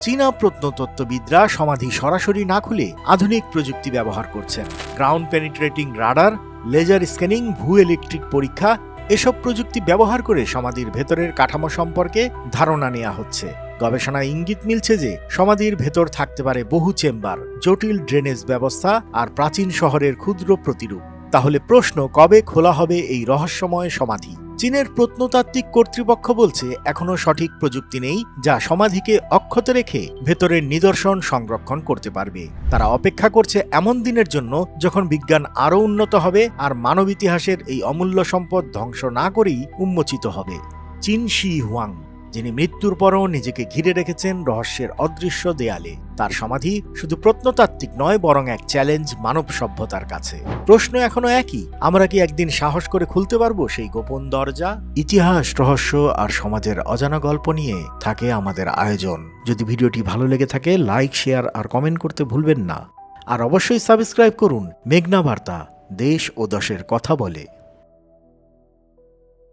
চীনা প্রত্নতত্ত্ববিদরা সমাধি সরাসরি না খুলে আধুনিক প্রযুক্তি ব্যবহার করছেন। Ground penetrating radar, laser scanning, ভূ ইলেকট্রিক পরীক্ষা এসব প্রযুক্তি ব্যবহার করে সমাধির ভেতরের কাঠামো সম্পর্কে ধারণা নেওয়া হচ্ছে। গবেষণায় ইঙ্গিত মিলছে যে সমাধির ভেতর থাকতে পারে বহু চেম্বার, জটিল ড্রেনেজ ব্যবস্থা আর প্রাচীন শহরের ক্ষুদ্র প্রতিরূপ। তাহলে প্রশ্ন, কবে খোলা হবে এই রহস্যময় সমাধি? চীনের প্রত্নতাত্ত্বিক কর্তৃপক্ষ বলছে এখনো সঠিক প্রযুক্তি নেই যা সমাধিকে অক্ষত রেখে ভেতরের নিদর্শন সংরক্ষণ করতে পারবে। তারা অপেক্ষা করছে এমন দিনের জন্য যখন বিজ্ঞান আরও উন্নত হবে আর মানব ইতিহাসের এই অমূল্য সম্পদ ধ্বংস না করেই উন্মোচিত হবে। চিন শি হুয়াং, যিনি মৃত্যুর পরও নিজেকে ঘিরে রেখেছেন রহস্যের অদৃশ্য দেয়ালে, তার সমাধি শুধু প্রত্নতাত্ত্বিক নয় বরং এক চ্যালেঞ্জ মানব সভ্যতার কাছে। প্রশ্ন এখনো একই, আমরা কি একদিন সাহস করে খুলতে পারবো সেই গোপন দরজা? ইতিহাস, রহস্য আর সমাজের অজানা গল্প নিয়ে থাকে আমাদের আয়োজন। যদি ভিডিওটি ভালো লেগে থাকে লাইক, শেয়ার আর কমেন্ট করতে ভুলবেন না। আর অবশ্যই সাবস্ক্রাইব করুন মেঘনা বার্তা, দেশ ও দশের কথা বলে।